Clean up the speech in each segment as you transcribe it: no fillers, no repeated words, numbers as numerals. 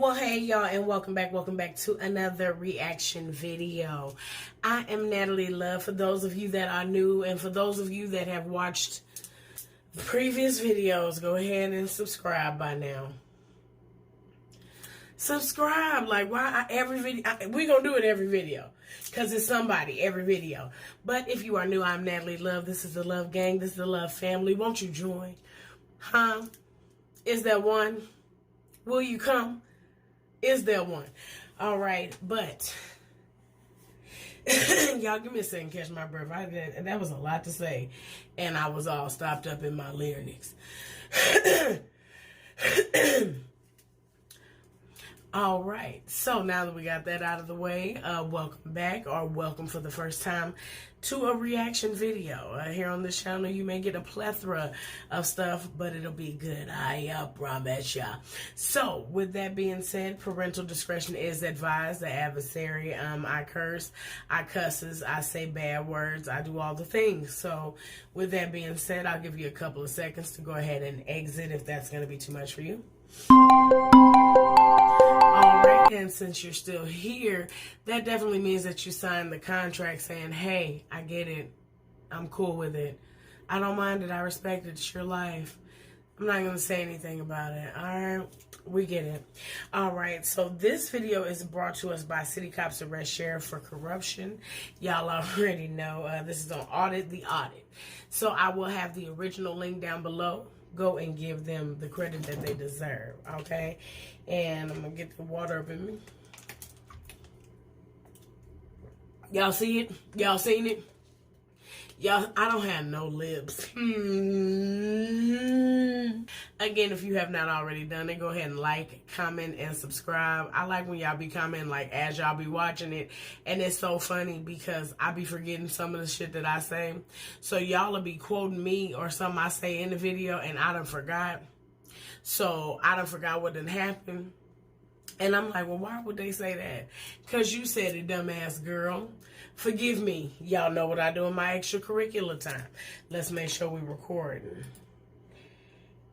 Well, hey y'all, and welcome back to another reaction video. I am Natalie Love, for those of you that are new, and for those of you that have watched previous videos, go ahead and subscribe by now. Subscribe, like why every video, we're gonna do it every video, because it's somebody every video. But if you are new, I'm Natalie Love. This is the Love Gang, this is the Love Family. Won't you join? Huh? Is there one? Will you come? Is there one? All right, but y'all give me a second, catch my breath. That was a lot to say, and I was all stopped up in my lyrics. All right, so now that we got that out of the way, welcome back, or welcome for the first time to a reaction video. Here on this channel, you may get a plethora of stuff, but it'll be good, I promise ya. So, with that being said, parental discretion is advised. The adversary, I curse, I cusses, I say bad words, I do all the things. So, with that being said, I'll give you a couple of seconds to go ahead and exit if that's going to be too much for you. Alright, and since you're still here, that definitely means that you signed the contract saying, hey, I get it, I'm cool with it, I don't mind it, I respect it, it's your life, I'm not going to say anything about it. Alright, we get it. Alright, so this video is brought to us by City Cops Arrest Sheriff for Corruption. Y'all already know, this is on Audit the Audit. So I will have the original link down below. Go and give them the credit that they deserve, okay? And I'm gonna get the water up in me. Y'all see it? Y'all seen it? Y'all, I don't have no lips. Again, if you have not already done it, go ahead and like, comment, and subscribe. I like when y'all be commenting like as y'all be watching it. And it's so funny because I be forgetting some of the shit that I say. So y'all will be quoting me or something I say in the video and I done forgot. So I done forgot what done happened. And I'm like, well, why would they say that? Because you said it, dumbass girl. Forgive me. Y'all know what I do in my extracurricular time. Let's make sure we recording.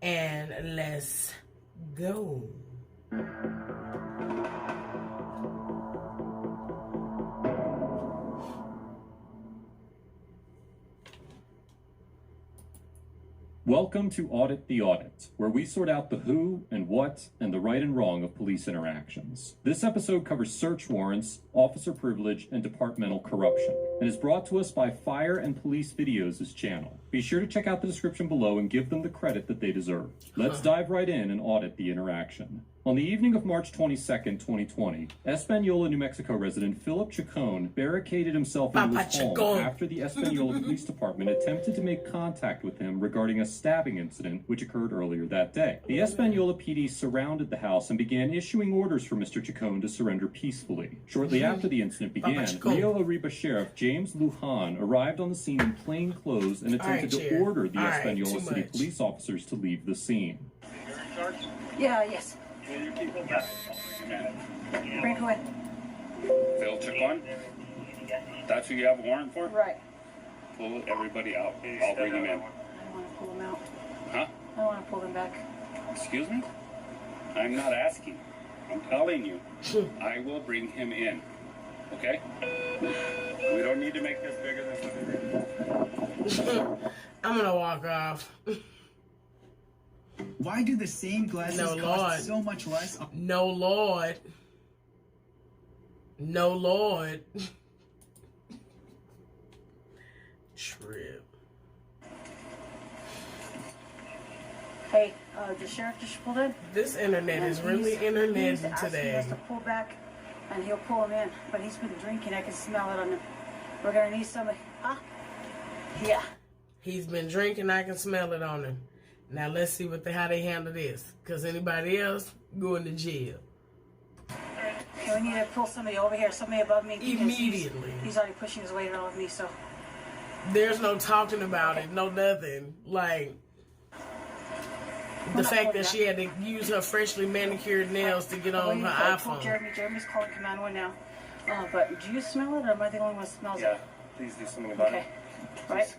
And let's go. Welcome to Audit the Audit, where we sort out the who and what and the right and wrong of police interactions. This episode covers search warrants, officer privilege, and departmental corruption, and is brought to us by Fire and Police Videos' channel. Be sure to check out the description below and give them the credit that they deserve. Let's dive right in and audit the interaction. On the evening of March 22nd, 2020, Espanola, New Mexico resident Philip Chacon barricaded himself into his home after the Espanola Police Department attempted to make contact with him regarding a stabbing incident which occurred earlier that day. The Espanola PD surrounded the house and began issuing orders for Mr. Chacon to surrender peacefully. Shortly after the incident began, Rio Arriba Sheriff James Lujan arrived on the scene in plain clothes and attempted to order the Espanola City police officers to leave the scene. Yeah, yes. Bring who in? Phil Chacon? That's who you have a warrant for? Right. Pull everybody out. I'll bring them in. I don't want to pull them out. Huh? I don't want to pull them back. Excuse me? I'm not asking. I'm telling you. I will bring him in. Okay? We don't need to make this bigger than what it is. I'm gonna walk off. Why do the same glasses cost so much less? No, Lord. No, Lord. Trip. Hey, the sheriff just pulled in. This internet is really internet today. He has to pull back, and he'll pull him in. But he's been drinking. I can smell it on him. We're gonna need somebody. Huh? Yeah. He's been drinking. I can smell it on him. Now let's see how they handle this. Because anybody else going to jail. Okay, we need to pull somebody over here, somebody above me. Immediately. He's already pushing his weight on me, so. There's no talking about it, no nothing. Like, the fact that she had to use her freshly manicured nails to get on her iPhone. Jeremy's calling Command 1 now. But do you smell it, or am I the only one that smells it? Yeah, please do something about it. Right?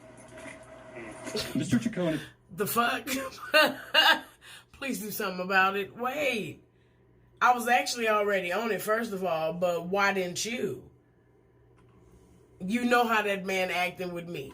Mr. Chacon. The fuck? Please do something about it. Wait. I was actually already on it, first of all, but why didn't you? You know how that man acting with me.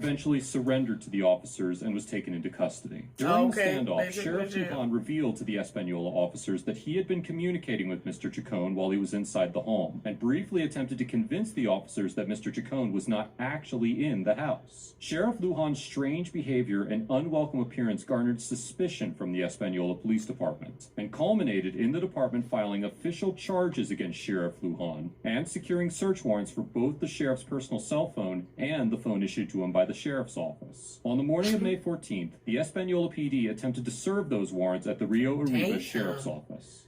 Eventually surrendered to the officers and was taken into custody. During the standoff, Sheriff Lujan revealed to the Espanola officers that he had been communicating with Mr. Chacon while he was inside the home, and briefly attempted to convince the officers that Mr. Chacon was not actually in the house. Sheriff Lujan's strange behavior and unwelcome appearance garnered suspicion from the Espanola Police Department, and culminated in the department filing official charges against Sheriff Lujan, and securing search warrants for both the sheriff's personal cell phone and the phone issued to him by the sheriff's office. On the morning of May 14th, the Espanola PD attempted to serve those warrants at the Rio Arriba Sheriff's Office.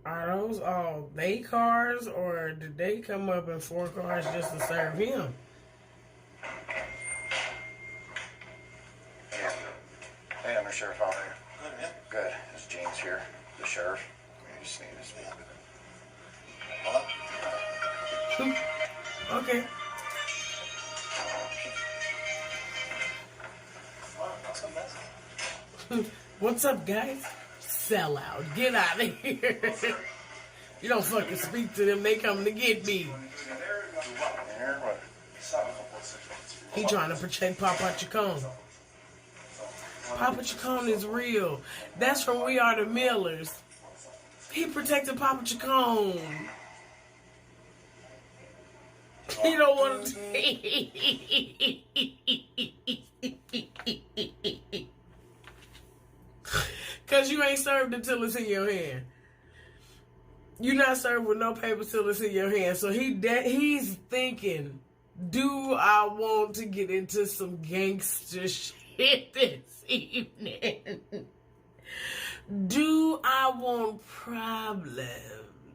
Are those all they cars, or did they come up in 4 cars just to serve him? Hey, I'm the sheriff. How are you? Good, man. Good. This James here, the sheriff. I just need to speak with him. Hello? Okay. What's up, guys? Sell out. Get out of here. You don't fucking speak to them. They coming to get me. He trying to protect Papa Chacon. Papa Chacon is real. That's from We Are the Millers. He protected Papa Chacon. You don't want to. Because you ain't served until it's in your hand. You're not served with no paper till it's in your hand. So he's thinking, do I want to get into some gangster shit this evening? Do I want problems?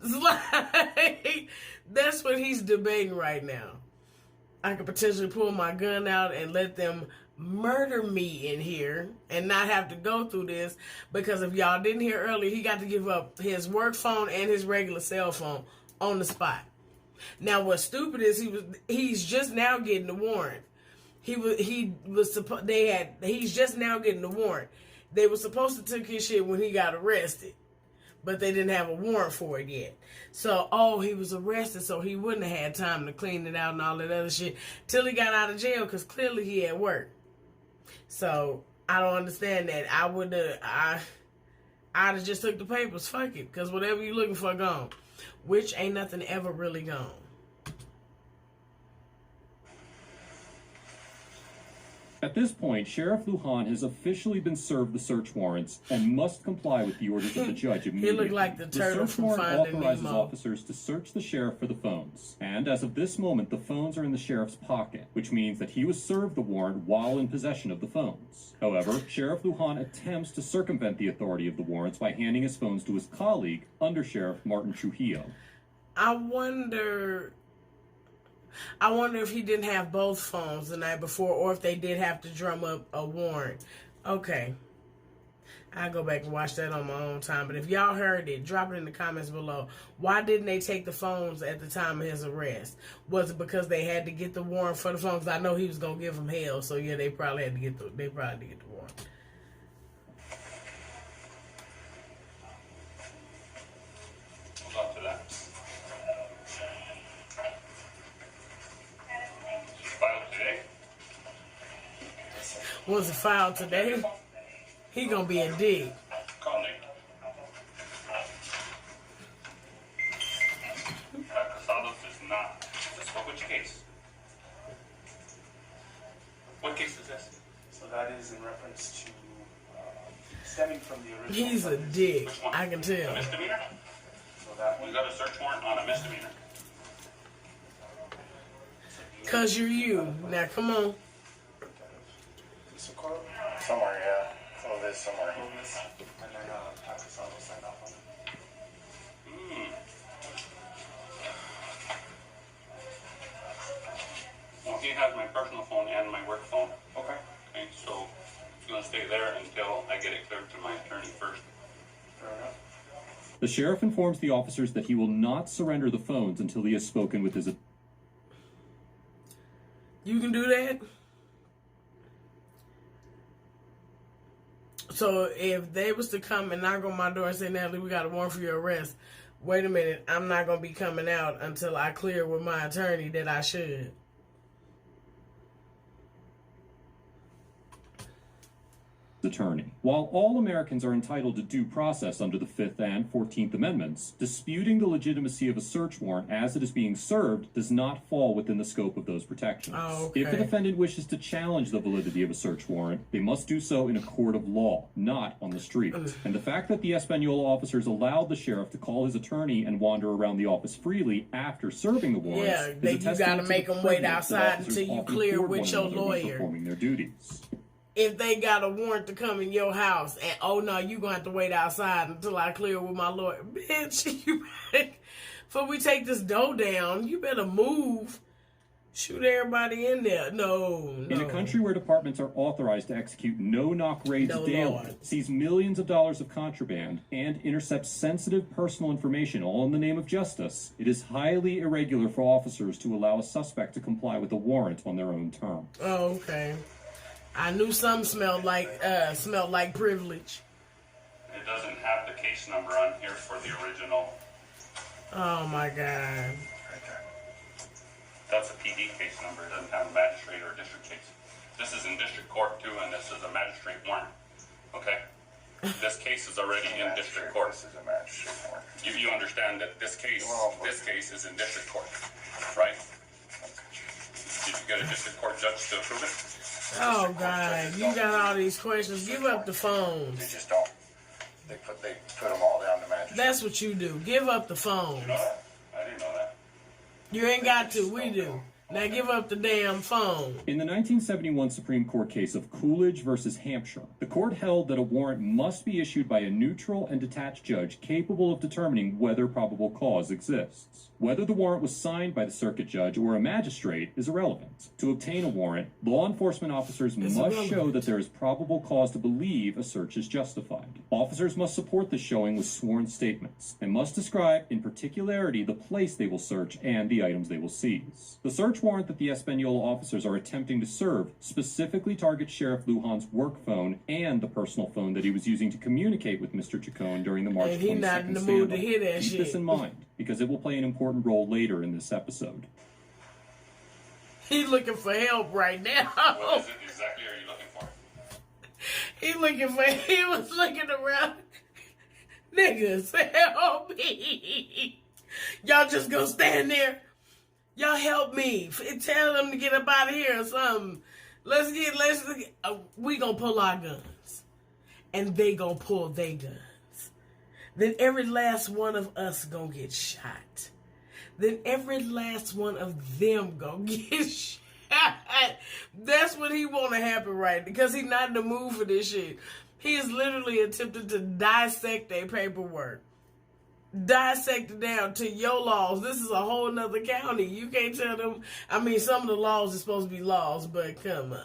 Like, that's what he's debating right now. I could potentially pull my gun out and let them murder me in here and not have to go through this, because if y'all didn't hear earlier, he got to give up his work phone and his regular cell phone on the spot. Now, what's stupid is he's just now getting the warrant. He's just now getting the warrant. They were supposed to take his shit when he got arrested, but they didn't have a warrant for it yet. So, he was arrested, so he wouldn't have had time to clean it out and all that other shit till he got out of jail, because clearly he had work. So, I don't understand that. I'd have just took the papers. Fuck it, because whatever you're looking for, gone. Which ain't nothing ever really gone. At this point, Sheriff Lujan has officially been served the search warrants and must comply with the orders of the judge immediately. He looked like the turtle search from warrant Finding authorizes Nemo. officers to search the sheriff for the phones. And as of this moment, the phones are in the sheriff's pocket, which means that he was served the warrant while in possession of the phones. However, Sheriff Lujan attempts to circumvent the authority of the warrants by handing his phones to his colleague, Under Sheriff Martin Trujillo. I wonder if he didn't have both phones the night before, or if they did have to drum up a warrant. Okay. I'll go back and watch that on my own time. But if y'all heard it, drop it in the comments below. Why didn't they take the phones at the time of his arrest? Was it because they had to get the warrant for the phones? I know he was going to give them hell. So, yeah, they probably had to get the warrant. Hold on to that. Filed today? Was it filed today? He gonna be a dig. Call Nate. Casados is not. Which case? What case is this? So that is in reference to stemming from the original. He's a dick. I can tell. A misdemeanor? So that You one. got a search warrant on a misdemeanor. Cause you're you. Now come on. Somewhere, yeah. Oh, it is somewhere. And then Casado signed off on it. Well, he has my personal phone and my work phone. Okay. Okay, so it's gonna stay there until I get it cleared to my attorney first. Fair enough. The sheriff informs the officers that he will not surrender the phones until he has spoken with his... You can do that? So if they was to come and knock on my door and say, Natalie, we got a warrant for your arrest, wait a minute, I'm not going to be coming out until I clear with my attorney that I should. Attorney. While all Americans are entitled to due process under the 5th and 14th Amendments, disputing the legitimacy of a search warrant as it is being served does not fall within the scope of those protections. Okay. If a defendant wishes to challenge the validity of a search warrant, they must do so in a court of law, not on the street. And the fact that the Espanola officers allowed the sheriff to call his attorney and wander around the office freely after serving the warrants, Yeah, is then a you testament gotta to make the them wait privilege that outside officers until you often clear afford with one your another when lawyer. performing their duties. If they got a warrant to come in your house and, oh no, you going to have to wait outside until I clear with my lawyer. Bitch, you better, before we take this dough down, you better move. Shoot everybody in there. No. In a country where departments are authorized to execute no-knock raids daily, Lord. seize millions of dollars of contraband, and intercept sensitive personal information, all in the name of justice, it is highly irregular for officers to allow a suspect to comply with a warrant on their own terms. Oh, okay. I knew something smelled like privilege. It doesn't have the case number on here for the original. Oh my God. Right there. That's a PD case number. It doesn't have a magistrate or a district case. This is in district court too, and this is a magistrate warrant. Okay? This case is already in district court. This is a magistrate warrant. You understand that this case is in district court, right? Did you get a district court judge to approve it? Oh God, you got all these questions. Give up the They phones. just don't. They put them all down to magistrate. That's what you do. Give up the phones. You know that? I didn't know that. You ain't got to. We do. Now give up the damn phone. In the 1971 Supreme Court case of Coolidge versus Hampshire, the court held that a warrant must be issued by a neutral and detached judge capable of determining whether probable cause exists. Whether the warrant was signed by the circuit judge or a magistrate is irrelevant. To obtain a warrant, law enforcement officers must show that there is probable cause to believe a search is justified. Officers must support this showing with sworn statements and must describe in particularity the place they will search and the items they will seize. The search warrant that the Espanola officers are attempting to serve specifically targets Sheriff Lujan's work phone and the personal phone that he was using to communicate with Mr. Chacon during the March 22nd And he not in the mood to hear that Keep shit. this in mind, because it will play an important role later in this episode. He's looking for help right now. What is it exactly are you looking for? He was looking around. Niggas, help me. Y'all just gonna stand there. Y'all help me. Tell them to get up out of here or something. We gonna pull our guns. And they gonna pull their guns. Then every last one of us gonna get shot. Then every last one of them gonna get shot. That's what he want to happen right, because he not in the mood for this shit. He is literally attempting to dissect their paperwork. Dissect it down to your laws. This is a whole nother county. You can't tell them. I mean, some of the laws are supposed to be laws, but come on.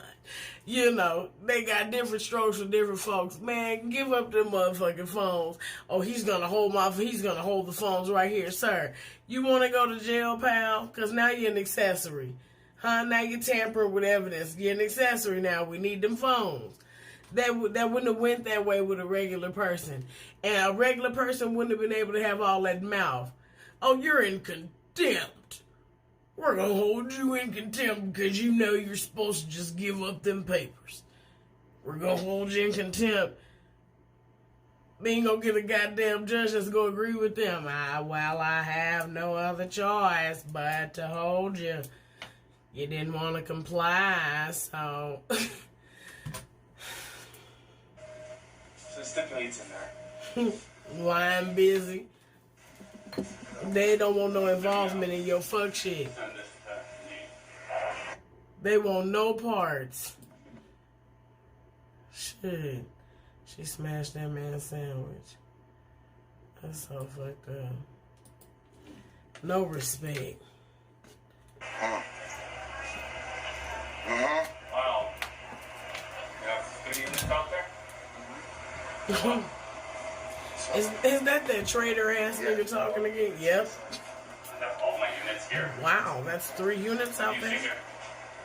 You know, they got different strokes for different folks. Man, give up them motherfucking phones. Oh, he's gonna hold the phones right here, sir. You want to go to jail, pal? Because now you're an accessory. Huh? Now you're tampering with evidence. You're an accessory now. We need them phones. That wouldn't have went that way with a regular person. And a regular person wouldn't have been able to have all that mouth. Oh, you're in contempt. We're going to hold you in contempt because you know you're supposed to just give up them papers. We're going to hold you in contempt. They ain't going to get a goddamn judge that's going to agree with them. I have no other choice but to hold you. You didn't want to comply, so... So it stipulates in there. Well, I'm busy. They don't want no involvement in your fuck shit. Send this to me. They want no parts. Shit. She smashed that man's sandwich. That's so fucked up. No respect. Wow. You have 3 units out there? Is that traitor ass nigga talking again? Yep. I have all my units here. Wow, that's 3 units out You there? figure.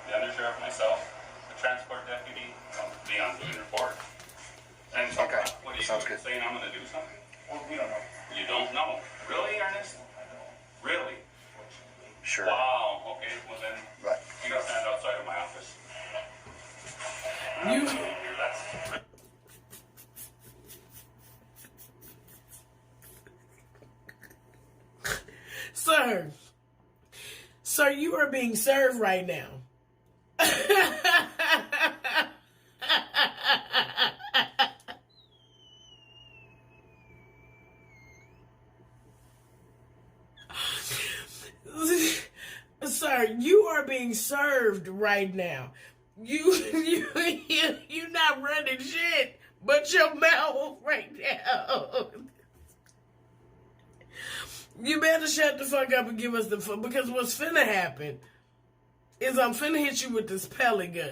The undersheriff, myself, the transport deputy, Leon doing report, and Sounds good. Saying I'm gonna do something? Well, we don't know. You don't know. Really, Ernest? Really? Sure. Wow, okay, well then, Right. you gotta stand outside of my office. You... Sir, you are being served right now. Sir, you are being served right now. You're not running shit but your mouth right now. You better shut the fuck up and give us the fuck, because what's finna happen is I'm finna hit you with this pellet gun,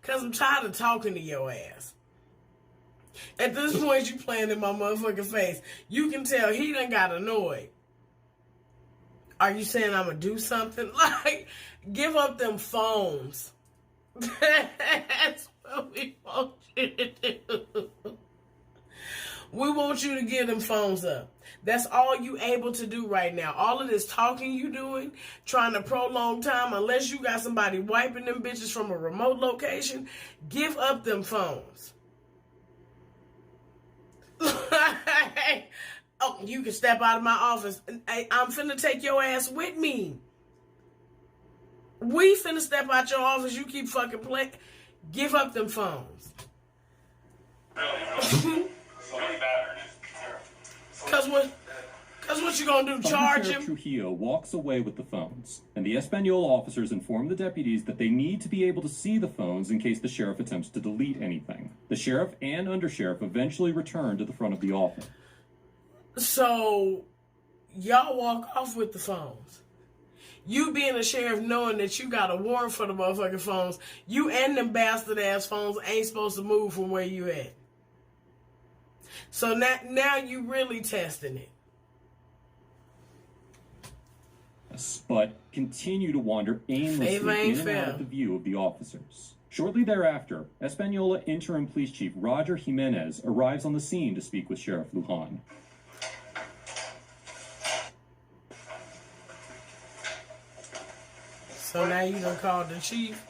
because I'm tired of talking to your ass. At this point, you playing in my motherfucking face. You can tell he done got annoyed. Are you saying I'm gonna do something? Like, give up them phones. That's what we want you to do. We want you to give them phones up. That's all you able to do right now. All of this talking you doing, trying to prolong time, unless you got somebody wiping them bitches from a remote location, give up them phones. Oh, you can step out of my office. I'm finna take your ass with me. We finna step out your office. You keep fucking playing. Give up them phones. Really bad, Ernest. Cause what you gonna do? Charge him? Trujillo walks away with the phones, and the Espanol officers inform the deputies that they need to be able to see the phones in case the sheriff attempts to delete anything. The sheriff and undersheriff eventually return to the front of the office. So, y'all walk off with the phones. You being a sheriff knowing that you got a warrant for the motherfucking phones, you and them bastard ass phones ain't supposed to move from where you at. So now you really testing it. But continue to wander aimlessly in and out of the view of the officers. Shortly thereafter, Espanola Interim Police Chief Roger Jimenez arrives on the scene to speak with Sheriff Lujan. So now you done called the chief.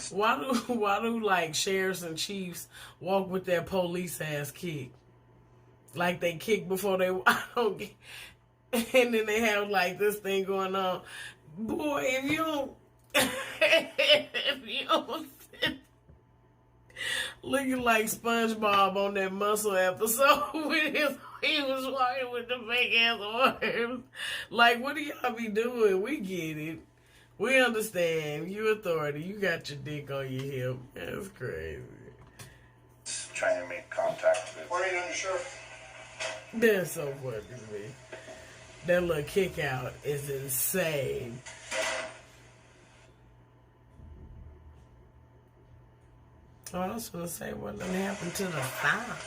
Why do like sheriffs and chiefs walk with their police ass kick? Like they kick before they and then they have like this thing going on. Boy, if you don't looking like SpongeBob on that muscle episode with he was walking with the fake ass arms. Like, what do y'all be doing? We get it. We understand. You authority. You got your dick on your hip. That's crazy. Trying to make contact with... Where are you under, Sheriff? That's so funny to me. That little kick out is insane. Oh, I was going to say what done happened to the file.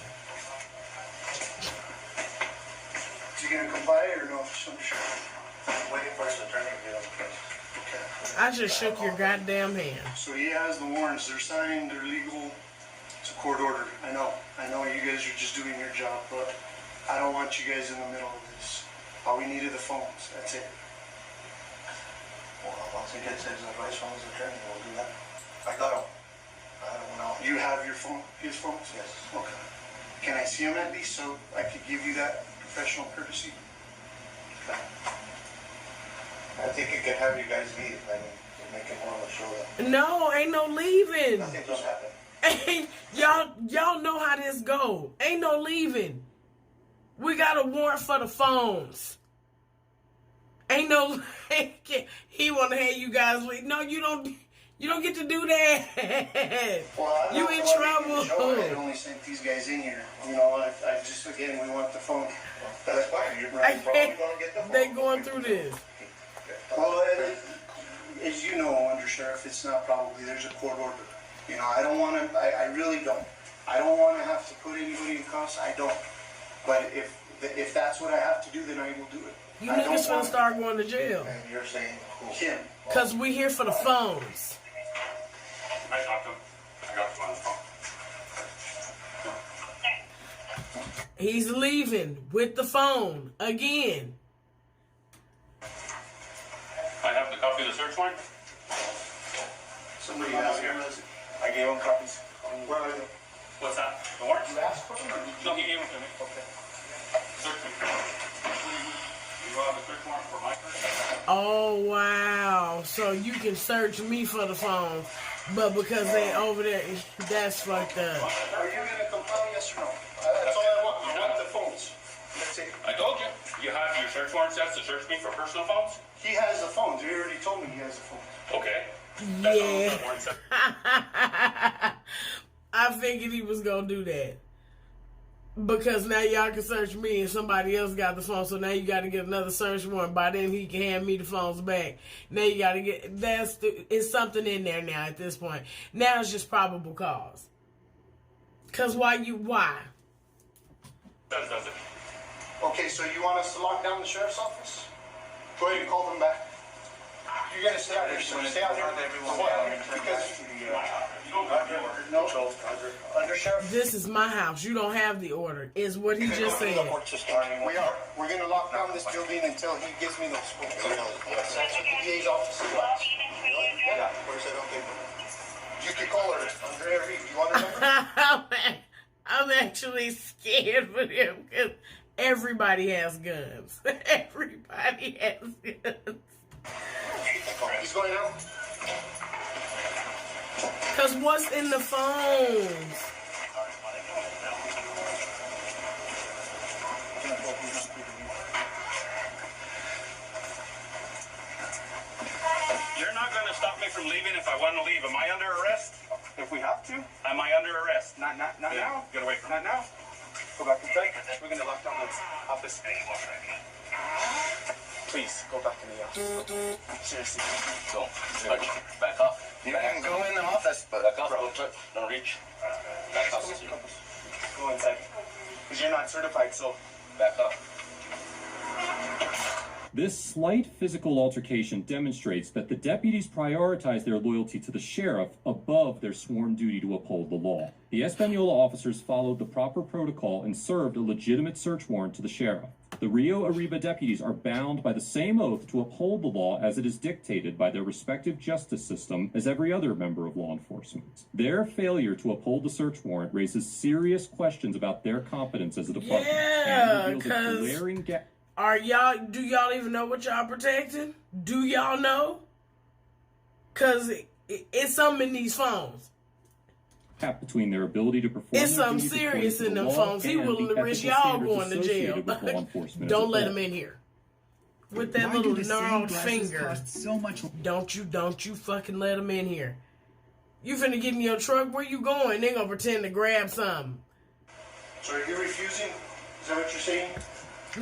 Is he going to comply or no? I'm sure. Waiting for his attorney to get on the case. I just shook your goddamn hand. So he has the warrants. They're signed. They're legal. It's a court order. I know you guys are just doing your job, but I don't want you guys in the middle of this. All we need are the phones. That's it. Well, once he gets his advice from his attorney, we'll do that. I got him. I don't know. You have your phone, his phones? Yes. Okay. Can I see him at least so I could give you that professional courtesy? Okay. I think you can have you guys leave and make it more of a showdown. No, ain't no leaving. Nothing just happened. Hey, y'all know how this go. Ain't no leaving. We got a warrant for the phones. Ain't no he want to have you guys leave. No, you don't get to do that. Well, you in trouble. I only sent these guys in here. You know, I just, again, we want the phone. That's fine. You're probably going to get the phone. They going through this. Well, as you know, Under Sheriff, it's not probably, there's a court order. You know, I don't want to, I really don't. I don't want to have to put anybody in cuffs. I don't. But if that's what I have to do, then I will do it. You niggas finna start going to jail. And you're saying who? Him. Because we here for the phones. I talked to him. I got him on the phone. He's leaving with the phone again. I have the copy of the search warrant. Somebody has it. I gave him copies. Where are they? What's that? The warrants? You asked for them? No, he gave them to me. Okay. Search me. You have the search warrant for my search? Oh, wow. So you can search me for the phone, but because they over there, that's fucked up. Are you going to comply, yes or no? That's all I want. I want the phones. That's it. I told you. You have your search warrant sets to search me for personal phones? He has the phones. He already told me he has the phones. Okay. That's all the Yeah. search warrant set. I figured he was going to do that. Because now y'all can search me and somebody else got the phone, so now you got to get another search warrant. By then he can hand me the phones back. Now you got to get, it's something in there now at this point. Now it's just probable cause. Because why? Does it? Okay, so you want us to lock down the sheriff's office? Go ahead and call them back. You're going to stay out here, sir. Stay out here. Because You don't have the order. no, under sheriff. This is my house. You don't have the order, is what he just said. We are. We're going to lock down this building until he gives me those phones. Yes, that's what the DA's office is like. Yeah, where's that on paper? You can call her. Under every. You want her number? I'm actually scared for him because everybody has guns. Everybody has guns. He's going out. Because what's in the phones? You're not going to stop me from leaving if I want to leave. Am I under arrest? If we have to. Am I under arrest? Not now. Get away from me. Not now. Go back inside. We're going to lock down the office. Please, go back in the office. Seriously. Go. Back up. You can go in the office, but Back up. Don't reach. Back up. Go inside. Because you're not certified, so. Back up. This slight physical altercation demonstrates that the deputies prioritize their loyalty to the sheriff above their sworn duty to uphold the law. The Espanola officers followed the proper protocol and served a legitimate search warrant to the sheriff. The Rio Arriba deputies are bound by the same oath to uphold the law as it is dictated by their respective justice system as every other member of law enforcement. Their failure to uphold the search warrant raises serious questions about their competence as a department. Yeah, and reveals a glaring gap. Do y'all even know what y'all protecting? Do y'all know? Because it's something in these phones. Between their ability to perform It's their something duties serious in according to them the law phones. He and willing the to risk ethical y'all standards going to jail. associated with law enforcement Don't as a let whole. him in here. With that Why do little the same gnarled glasses finger. cost so much? Don't you fucking let him in here. You finna get in your truck, where you going? They gonna pretend to grab something. So are you refusing? Is that what you're saying?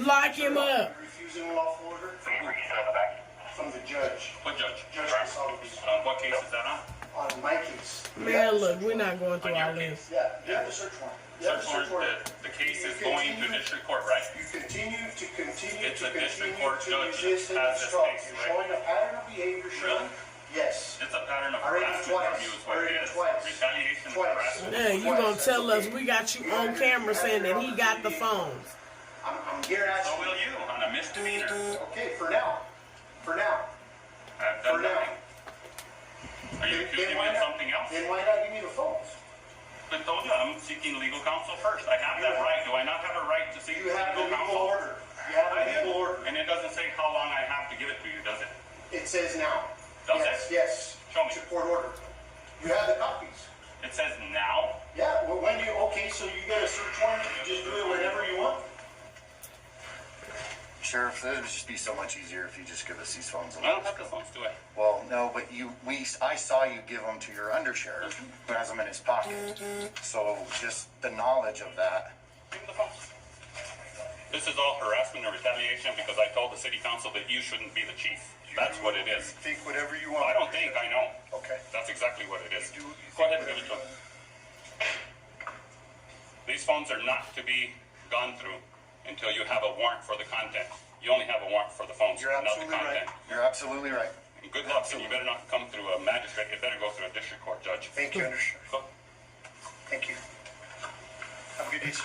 Lock him up. You're refusing lawful order? From the judge. What judge? Judge Gonsalves. What case is that on? On my case. Man, look, we're not going through On your all this. Yeah, you have the search warrant. You have Search warrant, the case is going to district court, right? You continue It's to a district continue court to judge resist and that has this obstruct. case, You're right? showing a pattern of behavior, Shirley. Really? Yes. It's a pattern of Already harassment twice. review is what it Already is. twice. Retaliation and Twice. harassment. Yeah, you gonna tell us we got you on camera saying that he got the phones. I'm here So asking. will you on a misdemeanor. Okay, for now. For now. I've For done now. nothing. Are you accusing me of something else? Then why not give me the phones? I told you I'm seeking legal counsel first. I have that right. Do I not have a right to seek You have the legal legal counsel? order. You have I the do. legal order. And it doesn't say how long I have to give it to you, does it? It says now. Does Yes, it? yes. Show me. It's a court order. You have the copies. It says now. Yeah, well, when do you, okay, so you get a search warrant, you just do it whenever you want? Sheriff, it would just be so much easier if you just give us these phones. I don't have the phones, do I? Well, no, but I saw you give them to your undersheriff who has them in his pocket. So just the knowledge of that. Give me the phones. This is all harassment and retaliation because I told the city council that you shouldn't be the chief. That's what it is. Think whatever you Well, want. I don't think, I know. Okay. That's exactly what it is. You Go ahead and think give it to him. These phones are not to be gone through until you have a warrant for the content. You only have a warrant for the phones, You're not the absolutely content. right. You're absolutely right. And good luck, and you better not come through a magistrate. You better go through a district court judge. Thank you, Undersheriff. Go. Thank you. Have a good day, sir.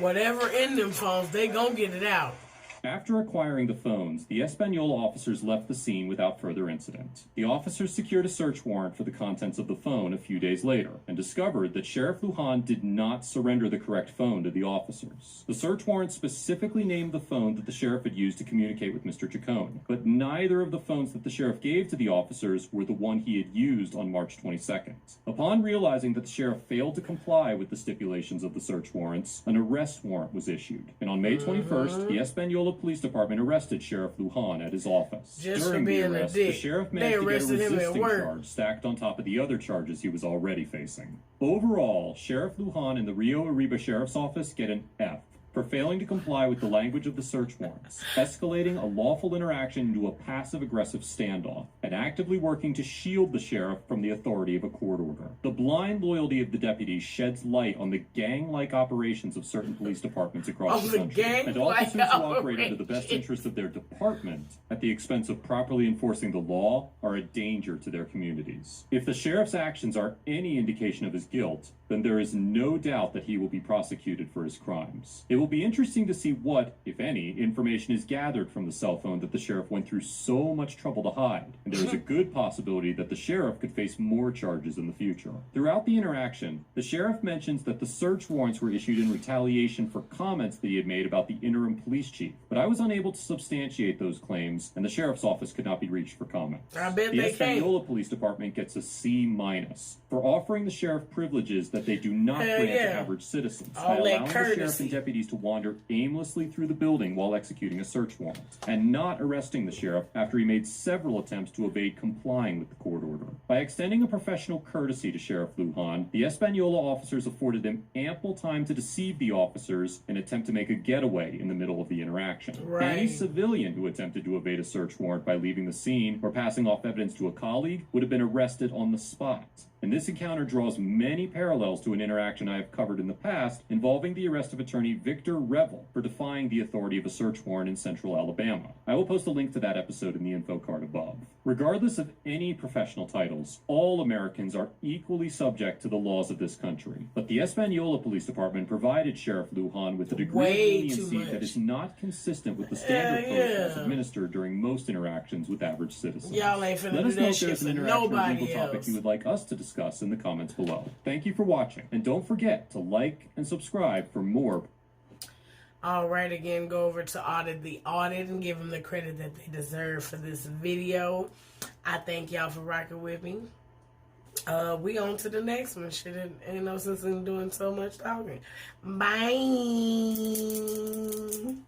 whatever in them phones, they gonna get it out. After acquiring the phones, the Espanola officers left the scene without further incident. The officers secured a search warrant for the contents of the phone a few days later and discovered that Sheriff Lujan did not surrender the correct phone to the officers. The search warrant specifically named the phone that the sheriff had used to communicate with Mr. Chacon, but neither of the phones that the sheriff gave to the officers were the one he had used on March 22nd. Upon realizing that the sheriff failed to comply with the stipulations of the search warrants, an arrest warrant was issued, and on May 21st, the Espanola Police Department arrested Sheriff Lujan at his office. Just During for being the arrest, a dick. the sheriff managed to get a resisting charge stacked on top of the other charges he was already facing. Overall, Sheriff Lujan and the Rio Arriba Sheriff's Office get an F for failing to comply with the language of the search warrants, escalating a lawful interaction into a passive-aggressive standoff, and actively working to shield the sheriff from the authority of a court order. The blind loyalty of the deputies sheds light on the gang-like operations of certain police departments across the country, and officers who operate under the best interest of their department at the expense of properly enforcing the law are a danger to their communities. If the sheriff's actions are any indication of his guilt, then there is no doubt that he will be prosecuted for his crimes. It will be interesting to see what, if any, information is gathered from the cell phone that the sheriff went through so much trouble to hide, and there is a good possibility that the sheriff could face more charges in the future. Throughout the interaction, the sheriff mentions that the search warrants were issued in retaliation for comments that he had made about the interim police chief, but I was unable to substantiate those claims, and the sheriff's office could not be reached for comment. I bet the they Espanola Police Department gets a C- for offering the sheriff privileges that they do not grant to average citizens, by allowing the sheriff and deputies to wander aimlessly through the building while executing a search warrant, and not arresting the sheriff after he made several attempts to evade complying with the court order. By extending a professional courtesy to Sheriff Lujan, the Espanola officers afforded him ample time to deceive the officers and attempt to make a getaway in the middle of the interaction. Any civilian who attempted to evade a search warrant by leaving the scene or passing off evidence to a colleague would have been arrested on the spot. And this encounter draws many parallels to an interaction I have covered in the past involving the arrest of attorney Victor Revel for defying the authority of a search warrant in central Alabama. I will post a link to that episode in the info card above. Regardless of any professional titles, all Americans are equally subject to the laws of this country. But the Espanola Police Department provided Sheriff Lujan with a degree of leniency that is not consistent with the standard protocols administered during most interactions with average citizens. Y'all ain't finna Let do us know that if shit there's for an interaction or nobody legal topic else. you would like us to discuss in the comments below. Thank you for watching, and don't forget to like and subscribe for more. All right, again, go over to Audit the Audit and give them the credit that they deserve for this video. I thank y'all for rocking with me. We on to the next one. Shit, ain't no sense in doing so much talking. Bye.